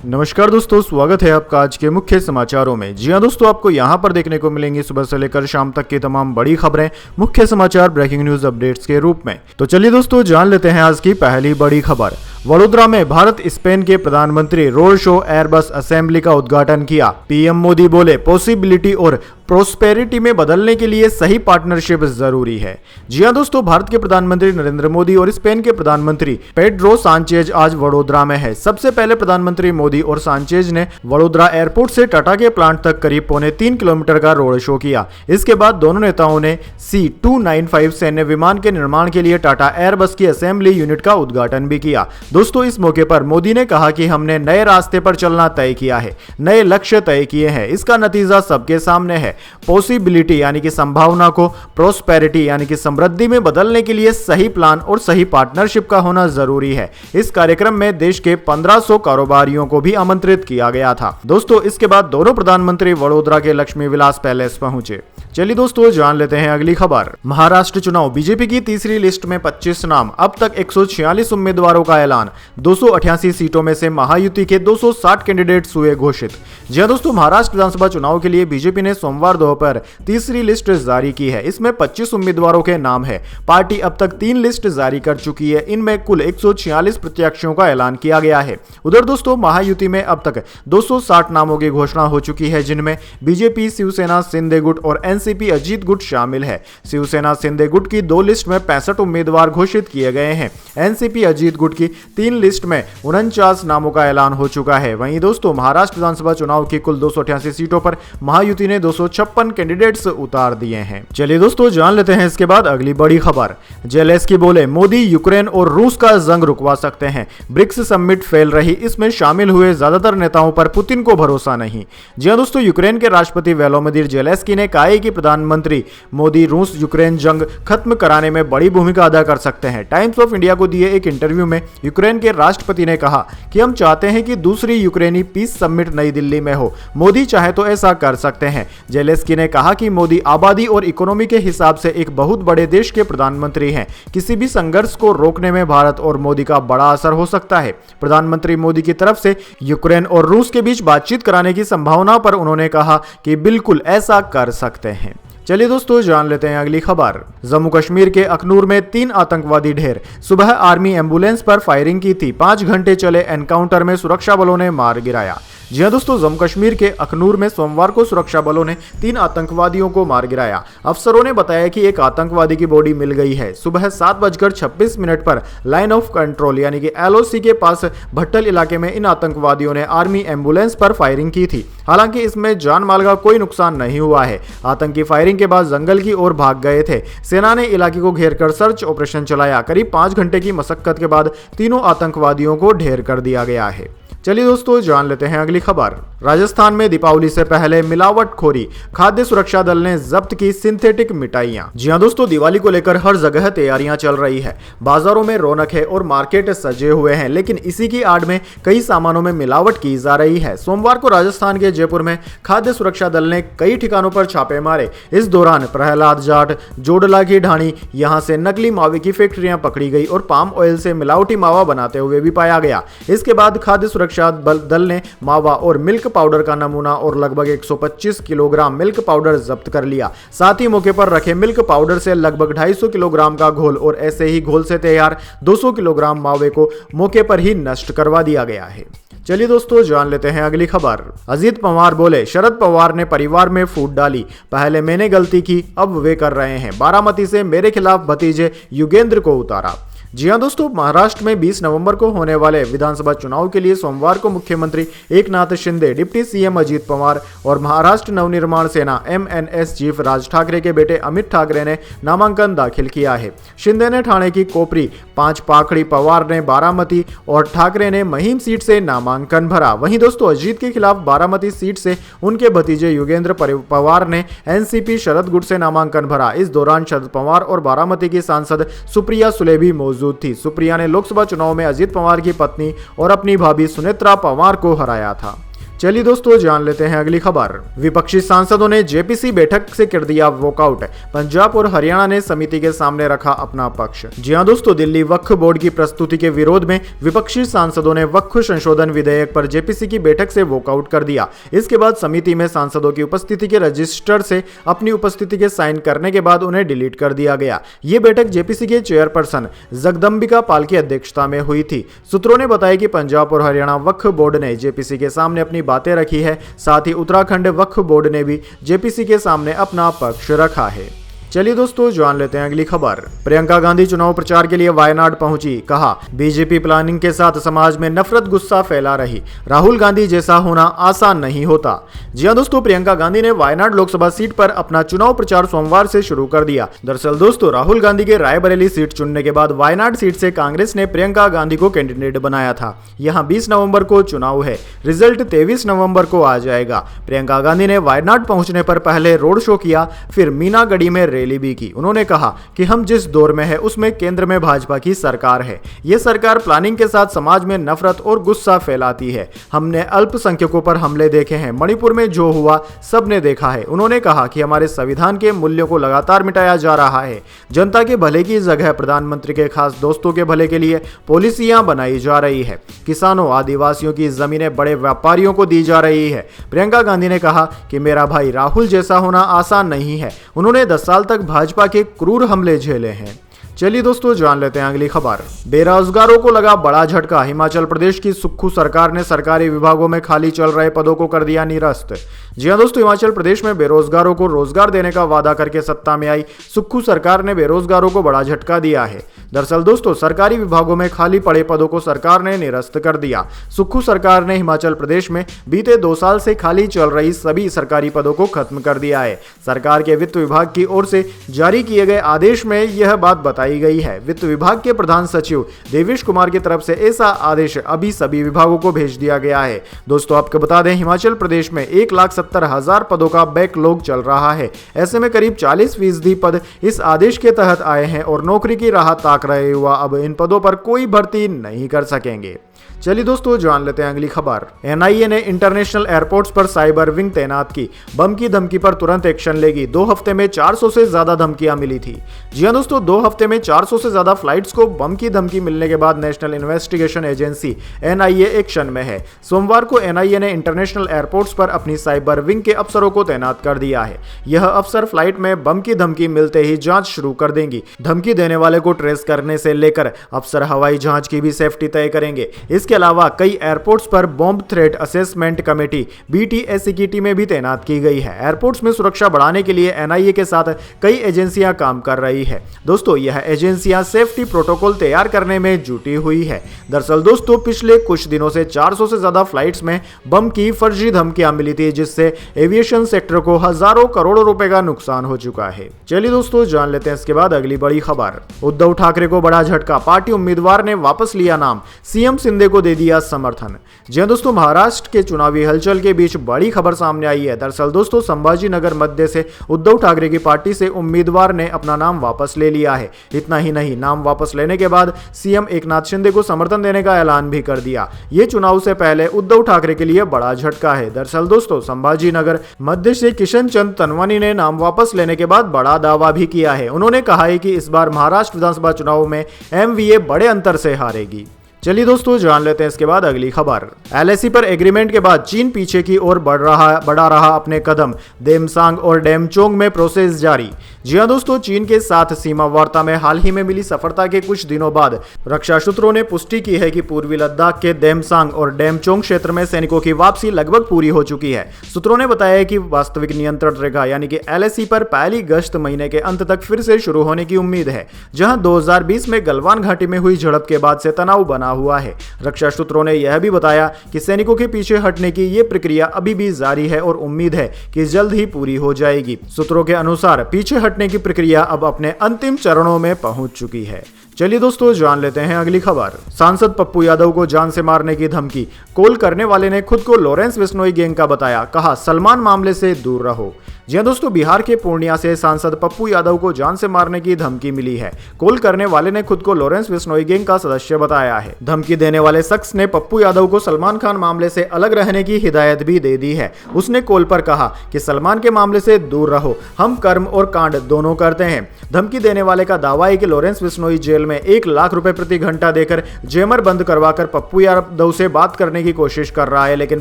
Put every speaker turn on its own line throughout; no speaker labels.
नमस्कार दोस्तों, स्वागत है आपका आज के मुख्य समाचारों में। जी हां दोस्तों, आपको यहां पर देखने को मिलेंगी सुबह से लेकर शाम तक की तमाम बड़ी खबरें, मुख्य समाचार, ब्रेकिंग न्यूज अपडेट्स के रूप में। तो चलिए दोस्तों, जान लेते हैं आज की पहली बड़ी खबर। वडोदरा में भारत स्पेन के प्रधानमंत्री रोड शो एयरबस असेंबली का उद्घाटन किया। पीएम मोदी बोले, पॉसिबिलिटी और प्रोस्पेरिटी में बदलने के लिए सही पार्टनरशिप जरूरी है। जी हां दोस्तों, भारत के प्रधानमंत्री नरेंद्र मोदी और स्पेन के प्रधानमंत्री पेड्रो सांचेज आज वडोदरा में है। सबसे पहले प्रधानमंत्री मोदी और सांचेज ने वडोदरा एयरपोर्ट से टाटा के प्लांट तक करीब 3.25 किलोमीटर का रोड शो किया। इसके बाद दोनों नेताओं ने C295 सैन्य विमान के निर्माण के लिए टाटा एयरबस की असेंबली यूनिट का उद्घाटन भी किया। दोस्तों, इस मौके पर मोदी ने कहा कि हमने नए रास्ते पर चलना तय किया है, नए लक्ष्य तय किए हैं। इसका नतीजा सबके सामने है। पॉसिबिलिटी यानी कि संभावना को प्रोस्पेरिटी यानी कि समृद्धि में बदलने के लिए सही प्लान और सही पार्टनरशिप का होना जरूरी है। इस कार्यक्रम में देश के 1500 कारोबारियों को भी आमंत्रित किया गया था। दोस्तों, इसके बाद दोनों प्रधानमंत्री वडोदरा के लक्ष्मी विलास पैलेस पहुंचे। चलिए दोस्तों, जान लेते हैं अगली खबर। महाराष्ट्र चुनाव, बीजेपी की तीसरी लिस्ट में 25 नाम, अब तक 146 उम्मीदवारों का ऐलान। 288 सीटों में से महायुति के 260 कैंडिडेट्स हुए घोषित। जी हां दोस्तों, महाराष्ट्र विधानसभा चुनाव के लिए बीजेपी ने सोमवार दोपहर तीसरी लिस्ट जारी की है। इसमें 25 उम्मीदवारों के नाम है। पार्टी अब तक 3 लिस्ट जारी कर चुकी है। इनमें कुल 146 प्रत्याशियों का ऐलान किया गया है। उधर दोस्तों, महायुति में अब तक 260 नामों की घोषणा हो चुकी है, जिनमें बीजेपी, शिवसेना, शिंदे गुट और एनसीपी अजीत गुट शामिल है। शिवसेना शिंदे गुट की 2 लिस्ट में 65 उम्मीदवार घोषित किए गए हैं। एनसीपी अजीत गुट की 3 लिस्ट में 49 नामों का ऐलान हो चुका है। वहीं दोस्तों, महाराष्ट्र विधानसभा चुनाव की कुल 288 सीटों पर महायुति ने 256 कैंडिडेट्स उतार दिए हैं। चलिए दोस्तों, जान लेते हैं इसके बाद अगली बड़ी खबर। जेलेंस्की बोले, मोदी यूक्रेन और रूस का जंग रुकवा सकते हैं। ब्रिक्स समिट फेल रही, इसमें शामिल हुए ज्यादातर नेताओं पर पुतिन को भरोसा नहीं। जी हां दोस्तों, यूक्रेन के राष्ट्रपति वोलोदिमीर जेलेंस्की ने कहा है कि प्रधानमंत्री मोदी रूस यूक्रेन जंग खत्म कराने में बड़ी भूमिका अदा कर सकते हैं। टाइम्स ऑफ इंडिया को दिए एक इंटरव्यू में यूक्रेन के राष्ट्रपति ने कहा कि हम चाहते हैं कि दूसरी यूक्रेनी पीस समिट नई दिल्ली में हो। मोदी चाहे तो ऐसा कर सकते हैं। जेलेंस्की ने कहा कि मोदी आबादी और इकोनॉमी के हिसाब से एक बहुत बड़े देश के प्रधानमंत्री हैं। किसी भी संघर्ष को रोकने में भारत और मोदी का बड़ा असर हो सकता है। प्रधानमंत्री मोदी की तरफ से यूक्रेन और रूस के बीच बातचीत कराने की संभावना पर उन्होंने कहा कि बिल्कुल ऐसा कर सकते हैं। चलिए दोस्तों, जान लेते हैं अगली खबर। जम्मू कश्मीर के अखनूर में 3 आतंकवादी ढेर। सुबह आर्मी एम्बुलेंस पर फायरिंग की थी। 5 घंटे चले एनकाउंटर में सुरक्षा बलों ने मार गिराया। जी हां दोस्तों, जम्मू कश्मीर के अखनूर में सोमवार को सुरक्षा बलों ने 3 आतंकवादियों को मार गिराया। अफसरों ने बताया कि एक आतंकवादी की बॉडी मिल गई है। सुबह 7:26 पर लाइन ऑफ कंट्रोल यानी कि LOC के पास भट्टल इलाके में इन आतंकवादियों ने आर्मी एम्बुलेंस पर फायरिंग की थी। हालांकि इसमें जान माल का कोई नुकसान नहीं हुआ है। आतंकी फायरिंग के बाद जंगल की ओर भाग गए थे। सेना ने इलाके को घेरकर सर्च ऑपरेशन चलाया। करीब 5 घंटे की मशक्कत के बाद तीनों आतंकवादियों को ढेर कर दिया गया है। चलिए दोस्तों, जान लेते हैं अगली खबर। राजस्थान में दीपावली से पहले मिलावटखोरी, खाद्य सुरक्षा दल ने जब्त की सिंथेटिक मिठाइयां। जी हां दोस्तों, दिवाली को लेकर हर जगह तैयारियां चल रही है। बाजारों में रौनक है और मार्केट सजे हुए हैं, लेकिन इसी की आड़ में कई सामानों में मिलावट की जा रही है। सोमवार को राजस्थान के जयपुर में खाद्य सुरक्षा दल ने कई ठिकानों पर छापे मारे। इस दौरान प्रहलाद जाट, जोडला की ढाणी, यहां से नकली मावे की फैक्ट्रियां पकड़ी गई और पाम ऑयल से मिलावटी मावा बनाते हुए भी पाया गया। इसके बाद खाद्य सुरक्षा दल ने मावा और मिल्क पाउडर का नमूना और लगभग 125 किलोग्राम मिल्क पाउडर जब्त कर लिया। साथ ही मौके पर रखे मिल्क पाउडर से लगभग 250 किलोग्राम का घोल और ऐसे ही घोल से तैयार 200 किलोग्राम मावे को मौके पर ही नष्ट करवा दिया गया है। चलिए दोस्तों, जान लेते हैं अगली खबर। अजित पवार बोले, शरद पवार ने परिवार में फूट डाली। पहले मैंने गलती की, अब वे कर रहे हैं। बारामती से मेरे खिलाफ भतीजे युगेंद्र को उतारा। जी हां दोस्तों, महाराष्ट्र में 20 नवंबर को होने वाले विधानसभा चुनाव के लिए सोमवार को मुख्यमंत्री एकनाथ शिंदे, डिप्टी सीएम अजित पवार और महाराष्ट्र नवनिर्माण सेना MNS चीफ राज ठाकरे के बेटे अमित ठाकरे ने नामांकन दाखिल किया है। शिंदे ने ठाणे की कोपरी, 5 पाखड़ी, पवार ने बारामती और ठाकरे ने महिम सीट से नामांकन भरा। वहीं दोस्तों, अजीत के खिलाफ बारामती सीट से उनके भतीजे युगेंद्र पवार ने NCP शरद गुट से नामांकन भरा। इस दौरान शरद पवार और बारामती की सांसद सुप्रिया सुले भी मौजूद थी। सुप्रिया ने लोकसभा चुनाव में अजित पवार की पत्नी और अपनी भाभी सुनेत्रा पवार को हराया था। चलिए दोस्तों जान लेते हैं अगली खबर। विपक्षी सांसदों ने जेपीसी बैठक से कर दिया वॉकआउट, पंजाब और हरियाणा ने समिति के सामने रखा अपना पक्ष। जी हां दोस्तों, दिल्ली वक्फ बोर्ड की प्रस्तुति के विरोध में विपक्षी सांसदों ने वक्फ संशोधन विधेयक पर जेपीसी की बैठक से वॉकआउट कर दिया। इसके बाद समिति में सांसदों की उपस्थिति के रजिस्टर से अपनी उपस्थिति के साइन करने के बाद उन्हें डिलीट कर दिया गया। ये बैठक जेपीसी के चेयरपर्सन जगदम्बिका पाल की अध्यक्षता में हुई थी। सूत्रों ने बताया कि पंजाब और हरियाणा वक्फ बोर्ड ने जेपीसी के सामने अपनी बातें रखी है, साथ ही उत्तराखंड वक्फ बोर्ड ने भी जेपीसी के सामने अपना पक्ष रखा है। चलिए दोस्तों जान लेते हैं अगली खबर। प्रियंका गांधी चुनाव प्रचार के लिए वायनाड पहुंची, कहा बीजेपी प्लानिंग के साथ समाज में नफरत गुस्सा फैला रही, राहुल गांधी जैसा होना आसान नहीं होता। जी हां दोस्तों, प्रियंका गांधी ने वायनाड लोकसभा सीट पर अपना चुनाव प्रचार सोमवार से शुरू कर दिया। दरअसल दोस्तों, राहुल गांधी के रायबरेली सीट चुनने के बाद वायनाड सीट से कांग्रेस ने प्रियंका गांधी को कैंडिडेट बनाया था। यहाँ 20 नवंबर को चुनाव है, रिजल्ट 23 नवंबर को आ जाएगा। प्रियंका गांधी ने वायनाड पहुंचने पर पहले रोड शो किया, फिर मीनागढ़ी में रैली भी की। उन्होंने कहा कि हम जिस दौर में है उसमें केंद्र में भाजपा की सरकार है। ये सरकार प्लानिंग के साथ समाज में नफरत और गुस्सा फैलाती है। हमने अल्पसंख्यकों पर हमले देखे हैं, मणिपुर में जो हुआ सबने देखा है। उन्होंने कहा कि हमारे संविधान के मूल्यों को लगातार मिटाया जा रहा है। जनता के भले की जगह प्रधानमंत्री के खास दोस्तों के भले के लिए पॉलिसियां बनाई जा रही है। किसानों, आदिवासियों की जमीनें बड़े व्यापारियों को दी जा रही है। प्रियंका गांधी ने कहा कि मेरा भाई राहुल जैसा होना आसान नहीं है। उन्होंने 10 साल तक भाजपा के क्रूर हमले झेले हैं। चलिए दोस्तों जान लेते हैं अगली खबर। बेरोजगारों को लगा बड़ा झटका, हिमाचल प्रदेश की सुक्खू सरकार ने सरकारी विभागों में खाली चल रहे पदों को कर दिया निरस्त। जी हां दोस्तों, हिमाचल प्रदेश में बेरोजगारों को रोजगार देने का वादा करके सत्ता में आई सुक्खू सरकार ने बेरोजगारों को बड़ा झटका दिया है। दरअसल दोस्तों, सरकारी विभागों में खाली पड़े पदों को सरकार ने निरस्त कर दिया। सुक्खू सरकार ने हिमाचल प्रदेश में बीते 2 साल से खाली चल रही सभी सरकारी पदों को खत्म कर दिया है। सरकार के वित्त विभाग की ओर से जारी किए गए आदेश में यह बात बताई गई है। वित्त विभाग के प्रधान सचिव देवेश कुमार की तरफ से ऐसा आदेश अभी सभी विभागों को भेज दिया गया है। दोस्तों आपको बता दें, हिमाचल प्रदेश में 1,70,000 पदों का बैकलॉग चल रहा है। ऐसे में करीब 40% पद इस आदेश के तहत आए हैं और नौकरी की राह ताक रहे युवा अब इन पदों पर कोई भर्ती नहीं कर सकेंगे। चलिए दोस्तों जान लेते हैं अगली खबर। एनआईए ने इंटरनेशनल एयरपोर्ट्स पर साइबर विंग तैनात की, बम की धमकी पर तुरंत एक्शन लेगी। 2 हफ्ते में 400 से ज्यादा धमकियां मिली थी। जी हां दोस्तों, 2 हफ्ते में 400 से ज्यादा फ्लाइट्स को बम की धमकी मिलने के बाद national investigation agency NIA action में है। सोमवार को एनआईए ने इंटरनेशनल एयरपोर्ट्स पर अपनी साइबर विंग के अफसरों को तैनात कर दिया है। यह अफसर फ्लाइट में बम की धमकी मिलते ही जांच शुरू कर देंगी। धमकी देने वाले को ट्रेस करने से लेकर अफसर हवाई जहाज की भी सेफ्टी तय करेंगे। इसके अलावा कई एयरपोर्ट्स पर bomb threat assessment committee BTAC की टीमें भी तैनात की गई है। एयरपोर्ट्स में सुरक्षा बढ़ाने के लिए एनआईए के साथ कई एजेंसियां काम कर रही है। दोस्तों यह एजेंसियां सेफ्टी प्रोटोकॉल तैयार करने में जुटी हुई है। दरअसल दोस्तों, पिछले कुछ दिनों से 400 से ज्यादा फ्लाइट्स में बम की फर्जी धमकियां मिली थी, जिससे एविएशन सेक्टर को हजारों करोड़ों रुपए का नुकसान हो चुका है। चलिए दोस्तों जान लेते हैं इसके बाद अगली बड़ी खबर। उद्धव ठाकरे को बड़ा झटका, पार्टी उम्मीदवार ने वापस लिया नाम, सीएम शिंदे को दे दिया समर्थन। जी हां दोस्तों, महाराष्ट्र के चुनावी हलचल के बीच बड़ी खबर सामने आई है। दरअसल दोस्तों, संभाजी नगर मध्य से उद्धव ठाकरे की पार्टी से उम्मीदवार ने अपना नाम वापस ले लिया है। इतना ही नहीं, नाम वापस लेने के बाद सीएम एकनाथ शिंदे को समर्थन देने का ऐलान भी कर दिया। ये चुनाव से पहले उद्धव ठाकरे के लिए बड़ा झटका है। दरअसल दोस्तों, संभाजी नगर मध्य से किशन चंद तनवानी ने नाम वापस लेने के बाद बड़ा दावा भी किया है। उन्होंने कहा है कि इस बार महाराष्ट्र विधानसभा चुनाव में MVA बड़े अंतर से हारेगी। चलिए दोस्तों जान लेते हैं इसके बाद अगली खबर। LAC पर एग्रीमेंट के बाद चीन पीछे की ओर बढ़ा रहा अपने कदम, देमसांग और डेमचोंग में प्रोसेस जारी। जी हां दोस्तों, चीन के साथ सीमा वार्ता में हाल ही में मिली सफलता के कुछ दिनों बाद रक्षा सूत्रों ने पुष्टि की है कि पूर्वी लद्दाख के देमसांग और डेमचोंग क्षेत्र में सैनिकों की वापसी लगभग पूरी हो चुकी है। सूत्रों ने बताया कि वास्तविक नियंत्रण रेखा यानी कि LAC पर पहली गश्त महीने के अंत तक फिर से शुरू होने की उम्मीद है, जहां 2020 में गलवान घाटी में हुई झड़प के बाद से तनाव बना हुआ है। रक्षा सूत्रों ने यह भी बताया कि सैनिकों के पीछे हटने की यह प्रक्रिया अभी भी जारी है और उम्मीद है कि जल्द ही पूरी हो जाएगी। सूत्रों के अनुसार पीछे हटने की प्रक्रिया अब अपने अंतिम चरणों में पहुंच चुकी है। चलिए दोस्तों जान लेते हैं अगली खबर। सांसद पप्पू यादव को जान से मारने की धमकी, कॉल करने वाले ने खुद को लॉरेंस बिश्नोई गैंग का बताया, कहा सलमान मामले से दूर रहो। जी हां दोस्तों, बिहार के पूर्णिया से सांसद पप्पू यादव को जान से मारने की धमकी मिली है। कॉल करने वाले ने खुद को लॉरेंस बिश्नोई गैंग का सदस्य बताया है। धमकी देने वाले शख्स ने पप्पू यादव को सलमान खान मामले से अलग रहने की हिदायत भी दे दी है। उसने कॉल पर कहा कि सलमान के मामले से दूर रहो, हम कर्म और कांड दोनों करते हैं। धमकी देने वाले का दावा है कि लॉरेंस बिश्नोई जेल में 1 लाख रुपए प्रति घंटा देकर जैमर बंद करवाकर पप्पू यादव से बात करने की कोशिश कर रहा है, लेकिन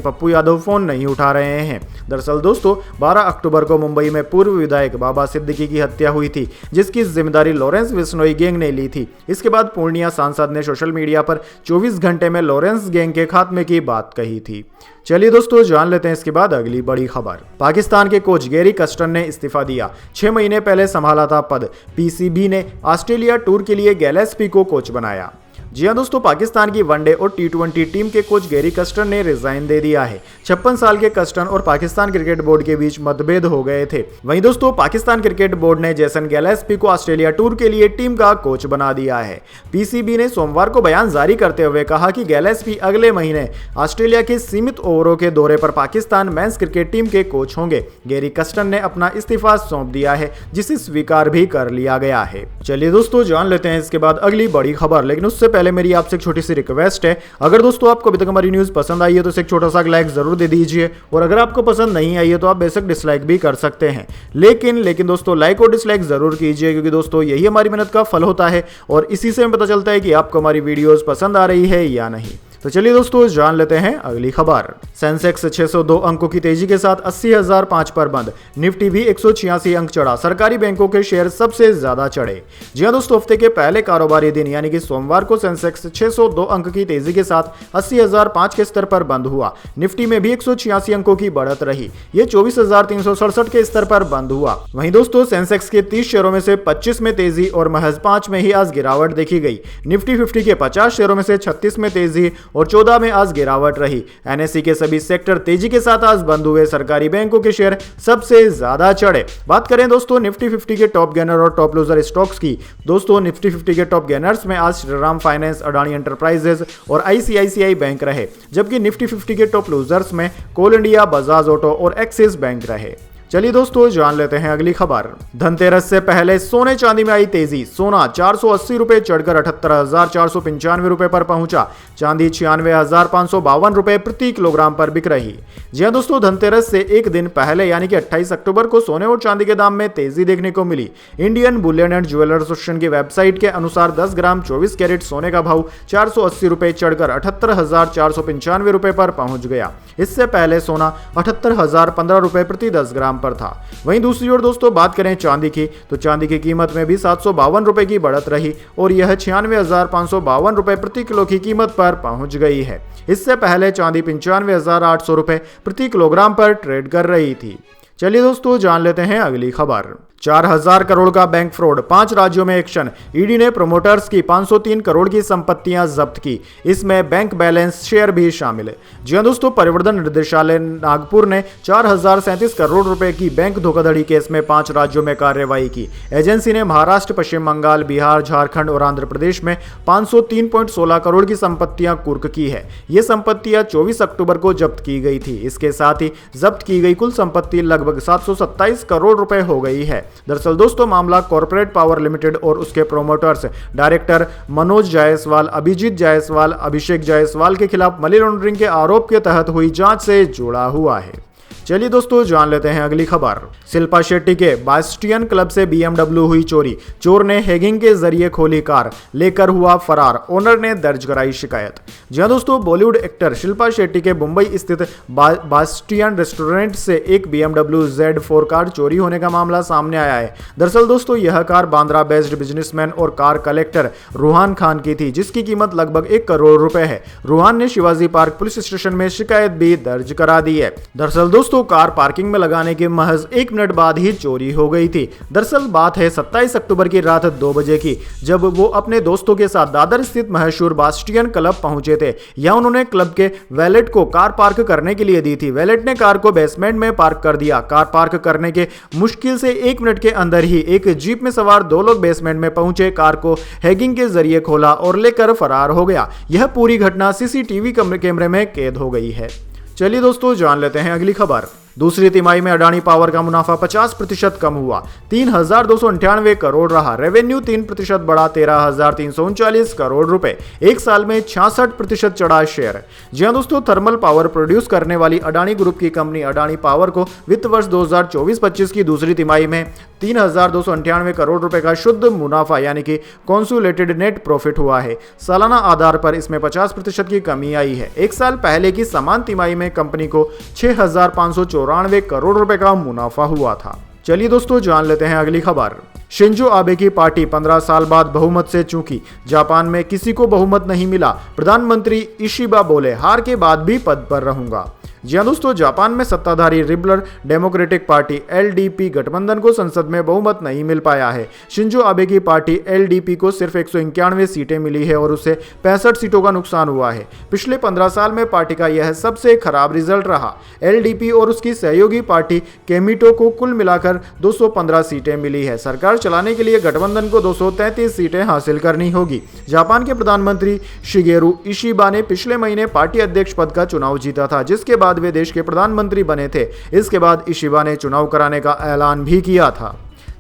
पप्पू यादव फोन नहीं उठा रहे हैं। दरअसल दोस्तों 12 अक्टूबर को मुंबई में पूर्व विधायक बाबा सिद्दीकी की हत्या हुई थी, जिसकी जिम्मेदारी लॉरेंस बिश्नोई गैंग ने ली थी। इसके बाद पूर्णिया सांसद ने सोशल मीडिया पर 24 घंटे में लॉरेंस गैंग के खात्मे की बात कही थी। चलिए दोस्तों जान लेते हैं इसके बाद अगली बड़ी खबर। पाकिस्तान के कोच गैरी कस्टन ने इस्तीफा दिया। 6 महीने पहले संभाला था पद। पीसीबी ने ऑस्ट्रेलिया टूर के लिए गैलेस्पी को कोच बनाया। जी हां दोस्तों, पाकिस्तान की वनडे और टी20 टीम के कोच गैरी कस्टन ने रिजाइन दे दिया है। 56 साल के कस्टन और पाकिस्तान क्रिकेट बोर्ड के बीच मतभेद हो गए थे। वहीं दोस्तों पाकिस्तान क्रिकेट बोर्ड ने जेसन गैलेस्पी को ऑस्ट्रेलिया टूर के लिए टीम का कोच बना दिया है। पीसीबी ने सोमवार को बयान जारी करते हुए कहा कि गैलेस्पी अगले महीने ऑस्ट्रेलिया के सीमित ओवरों के दौरे पर पाकिस्तान मेंस क्रिकेट टीम के कोच होंगे। गैरी कस्टन ने अपना इस्तीफा सौंप दिया है, जिसे स्वीकार भी कर लिया गया है। चलिए दोस्तों जान लेते हैं इसके बाद अगली बड़ी खबर, लेकिन उससे पहले मेरी आपसे एक छोटी सी रिक्वेस्ट है। अगर दोस्तों आपको अभी तक हमारी न्यूज पसंद आई है तो इसे एक छोटा सा लाइक जरूर दे दीजिए, और अगर आपको पसंद नहीं आई है तो आप बेशक डिसलाइक भी कर सकते हैं। लेकिन दोस्तों लाइक और डिसलाइक जरूर कीजिए, क्योंकि दोस्तों यही हमारी मेहनत का फल होता है और इसी से हमें पता चलता है कि आपको हमारी वीडियोस पसंद आ रही है या नहीं। तो चलिए दोस्तों जान लेते हैं अगली खबर। सेंसेक्स 602 अंकों की तेजी के साथ 80,005 पर बंद। निफ्टी भी 186 अंक चढ़ा। सरकारी बैंकों के शेयर सबसे ज्यादा चढ़े। जी हां दोस्तों, हफ्ते के पहले कारोबारी दिन यानी कि सोमवार को सेंसेक्स 602 अंक की तेजी के साथ 80,005 के स्तर पर बंद हुआ। निफ्टी में भी 186 अंकों की बढ़त रही। ये 24,367 के स्तर पर बंद हुआ। वहीं दोस्तों सेंसेक्स के 30 शेयरों में से 25 में तेजी और महज 5 में ही आज गिरावट देखी गई। निफ्टी 50 के 50 शेयरों में से 36 में तेजी और 14 में आज गिरावट रही। एनएसई के सभी सेक्टर तेजी के साथ आज बंद हुए। सरकारी बैंकों के शेयर सबसे ज्यादा चढ़े। बात करें दोस्तों निफ्टी 50 के टॉप गेनर और टॉप लूजर स्टॉक्स की। दोस्तों निफ्टी 50 के टॉप गेनर्स में आज श्रीराम फाइनेंस, अडानी एंटरप्राइजेज और आईसीआईसीआई बैंक रहे, जबकि निफ्टी 50 के टॉप लूजर्स में कोल इंडिया, बजाज ऑटो और एक्सिस बैंक रहे। चलिए दोस्तों जान लेते हैं अगली खबर। धनतेरस से पहले सोने चांदी में आई तेजी। सोना 480 रुपए चढ़कर 78,495 रुपए पर पहुंचा। चांदी 96,552 रुपए प्रति किलोग्राम पर बिक रही। जी हां दोस्तों, धनतेरस से एक दिन पहले यानी कि 28 अक्टूबर को सोने और चांदी के दाम में तेजी देखने को मिली। Indian bullion and jewellers association की वेबसाइट के अनुसार 10 ग्राम 24 कैरेट सोने का भाव 480 रुपए चढ़कर 78,495 रुपए पर पहुंच गया। इससे पहले सोना 78,015 रुपए प्रति 10 ग्राम पर था। वहीं दूसरी ओर दोस्तों बात करें चांदी की, तो चांदी की कीमत में भी 752 रुपए की बढ़त रही और यह 96,552 रुपए प्रति किलो की कीमत पर पहुंच गई है। इससे पहले चांदी 95,800 रुपए प्रति किलोग्राम पर ट्रेड कर रही थी। चलिए दोस्तों जान लेते हैं अगली खबर। 4,000 करोड़ का बैंक फ्रॉड, 5 राज्यों में एक्शन। ईडी ने प्रमोटर्स की 503 करोड़ की संपत्तियां जब्त की। इसमें बैंक बैलेंस शेयर भी शामिल है। जी हां दोस्तों, परिवर्तन निर्देशालय नागपुर ने 4,037 करोड़ रुपए की बैंक धोखाधड़ी केस में 5 राज्यों में कार्रवाई की। एजेंसी ने महाराष्ट्र, पश्चिम बंगाल, बिहार, झारखंड और आंध्र प्रदेश में 503.16 करोड़ की संपत्तियां कुर्क की है। ये संपत्तियां 24 अक्टूबर को जब्त की गई थी। इसके साथ ही जब्त की गई कुल संपत्ति लगभग 727 करोड़ रुपए हो गई है। दरअसल दोस्तों मामला कॉर्पोरेट पावर लिमिटेड और उसके प्रोमोटर्स डायरेक्टर मनोज जायसवाल, अभिजीत जायसवाल, अभिषेक जायसवाल के खिलाफ मनी लॉन्ड्रिंग के आरोप के तहत हुई जांच से जुड़ा हुआ है। चलिए दोस्तों जान लेते हैं अगली खबर। शिल्पा शेट्टी के बास्टियन क्लब से BMW हुई चोरी। चोर ने हैकिंग के जरिए खोली कार, लेकर हुआ फरार। ओनर ने दर्ज कराई शिकायत। जी हां दोस्तों, बॉलीवुड एक्टर शिल्पा शेट्टी के मुंबई स्थित बास्टियन रेस्टोरेंट से एक BMW Z4 कार चोरी होने का मामला सामने आया है। दरअसल दोस्तों यह कार बांद्रा बेस्ड बिजनेसमैन और कार कलेक्टर रूहान खान की थी, जिसकी कीमत लगभग 1 करोड़ रुपए है। रूहान ने शिवाजी पार्क पुलिस स्टेशन में शिकायत भी दर्ज करा दी है। दरअसल दोस्तों कार पार्किंग में लगाने के महज 1 मिनट बाद ही चोरी हो गई थी। दरअसल बात है 27 अक्टूबर की रात 2 बजे की, जब वो अपने दोस्तों के साथ दादर स्थित मशहूर बास्टियन क्लब पहुंचे थे। यहाँ उन्होंने क्लब के वैलेट को कार पार्क करने के लिए दी थी। वैलेट ने कार को बेसमेंट में पार्क कर दिया। कार पार्क करने के मुश्किल से 1 मिनट के अंदर ही एक जीप में सवार 2 लोग बेसमेंट में पहुंचे, कार को हैकिंग के जरिए खोला और लेकर फरार हो गया। यह पूरी घटना सीसीटीवी कैमरे में कैद हो गई है। चलिए दोस्तों जान लेते हैं अगली खबर। दूसरी तिमाही में अडानी पावर का मुनाफा 50% कम हुआ, 3,298 करोड़ रहा। रेवेन्यू 3% बढ़ा, 13,339 करोड़ रुपए। एक साल में 66% चढ़ा शेयर। जी हां दोस्तों, थर्मल पावर प्रोड्यूस करने वाली अडानी ग्रुप की कंपनी अडानी पावर को वित्त वर्ष 2024-25 की दूसरी तिमाही में 3,298 करोड़ रुपए का शुद्ध मुनाफा यानी कि कॉन्सोलिडेटेड नेट प्रॉफिट हुआ है। सालाना आधार पर इसमें 50% की कमी आई है। एक साल पहले की समान तिमाही में कंपनी को 6,594 करोड़ रुपए का मुनाफा हुआ था। चलिए दोस्तों जान लेते हैं अगली खबर। शिंजो आबे की पार्टी 15 साल बाद बहुमत से चूकी। जापान में किसी को बहुमत नहीं मिला। प्रधानमंत्री इशिबा बोले, हार के बाद भी पद पर रहूंगा। जी हां दोस्तों, जापान में सत्ताधारी लिबरल डेमोक्रेटिक पार्टी एलडीपी गठबंधन को संसद में बहुमत नहीं मिल पाया है। शिंजो आबे की पार्टी एलडीपी को सिर्फ 191 सीटें मिली है और उसे 65 सीटों का नुकसान हुआ है। पिछले 15 साल में पार्टी का यह सबसे खराब रिजल्ट रहा। एलडीपी और उसकी सहयोगी पार्टी केमिटो को कुल मिलाकर 215 सीटें मिली है। सरकार चलाने के लिए गठबंधन को 233 सीटें हासिल करनी होगी। जापान के प्रधानमंत्री शिगेरू इशिबा ने पिछले महीने पार्टी अध्यक्ष पद का चुनाव जीता था, जिसके बाद वे देश के प्रधानमंत्री बने थे। इसके बाद इशिबा ने चुनाव कराने का ऐलान भी किया था।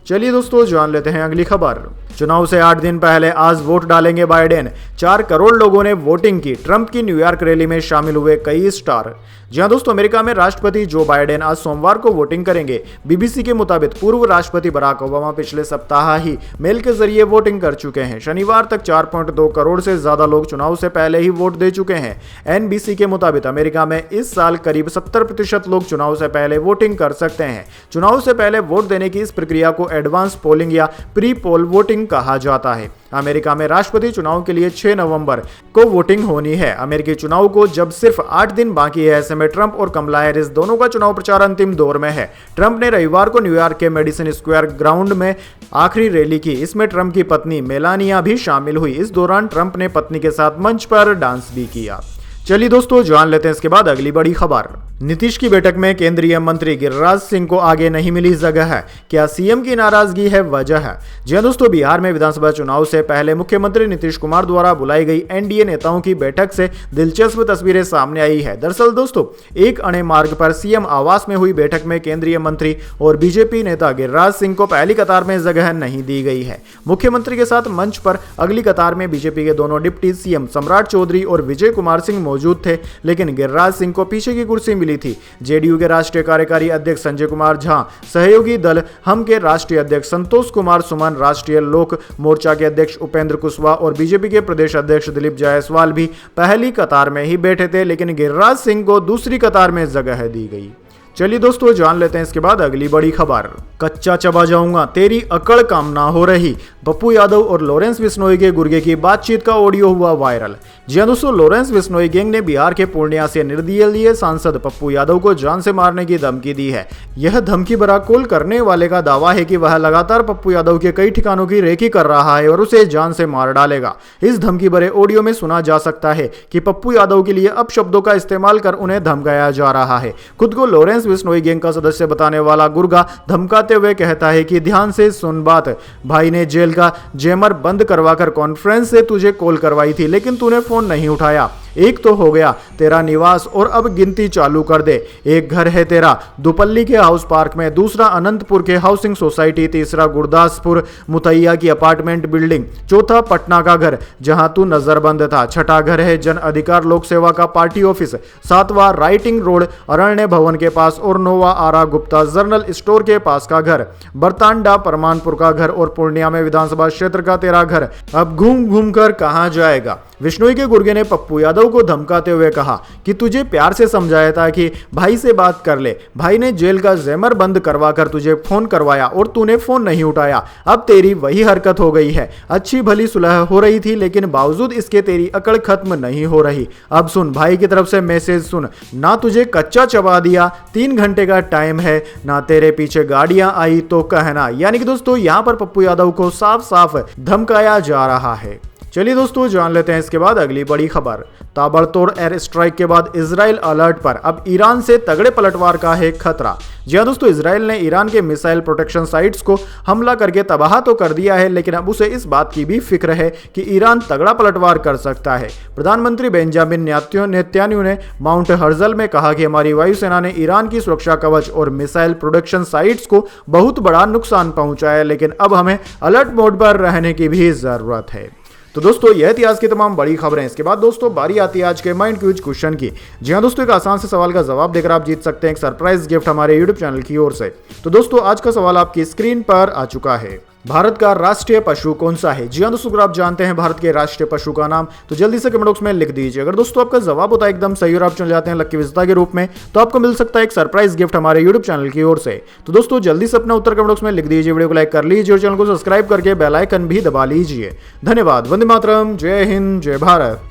चलिए दोस्तों जान लेते हैं अगली खबर। चुनाव से 8 दिन पहले आज वोट डालेंगे बाइडेन। 4 करोड़ लोगों ने वोटिंग की। ट्रंप की न्यूयॉर्क रैली में शामिल हुए कई स्टार। जी हां दोस्तों, अमेरिका में राष्ट्रपति जो बाइडेन आज सोमवार को वोटिंग करेंगे। बीबीसी के मुताबिक पूर्व राष्ट्रपति बराक ओबामा पिछले सप्ताह ही मेल के जरिए वोटिंग कर चुके हैं। शनिवार तक 4.2 करोड़ से ज्यादा लोग चुनाव से पहले ही वोट दे चुके हैं। एनबीसी के मुताबिक अमेरिका में इस साल करीब 70% लोग चुनाव से पहले वोटिंग कर सकते हैं। चुनाव से पहले वोट देने की इस प्रक्रिया को एडवांस पोलिंग या प्री पोल वोटिंग कहा जाता है। अमेरिका में राष्ट्रपति चुनाव के लिए 6 नवंबर को वोटिंग होनी है। अमेरिकी चुनाव को जब सिर्फ 8 दिन बाकी है, ऐसे में ट्रंप और कमला हैरिस दोनों का चुनाव प्रचार अंतिम दौर में है। ट्रंप ने रविवार को न्यूयॉर्क के मेडिसन स्क्वायर ग्राउंड में आखिरी रैली की। इसमें ट्रंप की पत्नी मेलानिया भी शामिल हुई। इस दौरान ट्रंप ने पत्नी के साथ मंच पर डांस भी किया। चलिए दोस्तों जान लेते हैं इसके बाद अगली बड़ी खबर। नीतीश की बैठक में केंद्रीय मंत्री गिरिराज सिंह को आगे नहीं मिली जगह है। क्या सीएम की नाराजगी है वजह है? जी हां दोस्तों, बिहार में विधानसभा चुनाव से पहले मुख्यमंत्री नीतीश कुमार द्वारा बुलाई गई एनडीए नेताओं की बैठक से दिलचस्प तस्वीरें सामने आई है। दरअसल दोस्तों, एक अणे मार्ग पर सीएम आवास में हुई बैठक में केंद्रीय मंत्री और बीजेपी नेता गिरिराज सिंह को पहली कतार में जगह नहीं दी गई है। मुख्यमंत्री के साथ मंच पर अगली कतार में बीजेपी के दोनों डिप्टी सीएम सम्राट चौधरी और विजय कुमार सिंह मौजूद थे, लेकिन गिरिराज सिंह को पीछे की कुर्सी मिली थी। जेडीयू के राष्ट्रीय कार्यकारी अध्यक्ष संजय कुमार झा, सहयोगी दल हम के राष्ट्रीय अध्यक्ष संतोष कुमार सुमन, राष्ट्रीय लोक मोर्चा के अध्यक्ष उपेंद्र कुशवाहा और बीजेपी के प्रदेश अध्यक्ष दिलीप जायसवाल भी पहली कतार में ही बैठे थे, लेकिन गिरिराज सिंह को दूसरी कतार में जगह दी गई। चलिए दोस्तों जान लेते हैं इसके बाद अगली बड़ी खबर। कच्चा चबा जाऊंगा, तेरी अकड़ काम ना हो रही। पप्पू यादव और लॉरेंस बिश्नोई के गुर्गे की बातचीत का ऑडियो हुआ वायरल। जी हां दोस्तों, लॉरेंस बिश्नोई गैंग ने बिहार के पूर्णिया से निर्दलीय सांसद पप्पू यादव को जान से मारने की धमकी दी है। यह धमकी भरा कॉल करने वाले का दावा है कि वह लगातार पप्पू यादव के कई ठिकानों की रेकी कर रहा है और उसे जान से मार डालेगा। इस धमकी भरे ऑडियो में सुना जा सकता है कि पप्पू यादव के लिए अपशब्दों का इस्तेमाल कर उन्हें धमकाया जा रहा है। खुद को लॉरेंस बिश्नोई गैंग का सदस्य बताने वाला गुर्गा धमकाते हुए कहता है कि ध्यान से सुन बात, भाई ने जेल का जैमर बंद करवाकर कॉन्फ्रेंस से तुझे कॉल करवाई थी, लेकिन तूने फोन नहीं उठाया। एक तो हो गया तेरा निवास और अब गिनती चालू कर दे। एक घर है तेरा दुपल्ली के हाउस पार्क में, दूसरा अनंतपुर के हाउसिंग सोसाइटी, तीसरा गुरदासपुर मुतैया की अपार्टमेंट बिल्डिंग, चौथा पटना का घर जहां तू नजरबंद था, छठा घर है जन अधिकार लोक सेवा का पार्टी ऑफिस, सातवां राइटिंग रोड अरण्य भवन के पास और नौवां आरा गुप्ता जर्नल स्टोर के पास का घर, बरतांडा परमानपुर का घर और पूर्णिया में विधानसभा क्षेत्र का तेरा घर। अब घूम घूम कर कहां जाएगा? विश्नोई के गुर्गे ने पप्पू यादव को धमकाते हुए कहा कि तुझे प्यार से समझाया था कि भाई से बात कर ले, भाई ने जेल का जैमर बंद करवाकर तुझे फोन करवाया और तूने फोन नहीं उठाया। अब तेरी वही हरकत हो गई है। अच्छी भली सुलह हो रही थी लेकिन बावजूद इसके तेरी अकड़ खत्म नहीं हो रही। अब सुन, भाई की तरफ से मैसेज सुन। ना तुझे कच्चा चबा दिया, 3 घंटे का टाइम है, ना तेरे पीछे गाड़ियां आई तो कहना। यानी कि दोस्तों यहां पर पप्पू यादव को साफ साफ धमकाया जा रहा है। चलिए दोस्तों जान लेते हैं इसके बाद अगली बड़ी खबर। ताबड़तोड़ एयर स्ट्राइक के बाद इजराइल अलर्ट पर, अब ईरान से तगड़े पलटवार का है खतरा। जी हां दोस्तों, इजराइल ने ईरान के मिसाइल प्रोटेक्शन साइट्स को हमला करके तबाह तो कर दिया है, लेकिन अब उसे इस बात की भी फिक्र है कि ईरान तगड़ा पलटवार कर सकता है। प्रधानमंत्री बेंजामिन नेतन्याहू ने माउंट हर्जल में कहा कि हमारी वायुसेना ने ईरान की सुरक्षा कवच और मिसाइल प्रोटेक्शन साइट्स को बहुत बड़ा नुकसान पहुंचाया, लेकिन अब हमें अलर्ट मोड पर रहने की भी जरूरत है। तो दोस्तों यह थी आज की तमाम बड़ी खबरें। इसके बाद दोस्तों बारी आती है आज के माइंड क्विज क्वेश्चन की। जी हां दोस्तों, एक आसान से सवाल का जवाब देकर आप जीत सकते हैं एक सरप्राइज गिफ्ट हमारे यूट्यूब चैनल की ओर से। तो दोस्तों आज का सवाल आपकी स्क्रीन पर आ चुका है। भारत का राष्ट्रीय पशु कौन सा है? जी हां दोस्तों, अगर आप जानते हैं भारत के राष्ट्रीय पशु का नाम तो जल्दी से कमेंट बॉक्स में लिख दीजिए। अगर दोस्तों आपका जवाब होता है एकदम सही और आप चुन जाते हैं लकी विजेता के रूप में, तो आपको मिल सकता है एक सरप्राइज गिफ्ट हमारे यूट्यूब चैनल की ओर से। तो दोस्तों जल्दी से अपना उत्तर कमेंट बॉक्स में लिख दीजिए, वीडियो को लाइक कर लीजिए और चैनल को सब्सक्राइब करके बेल आइकन भी दबा लीजिए। धन्यवाद। वंदे मातरम। जय हिंद, जय भारत।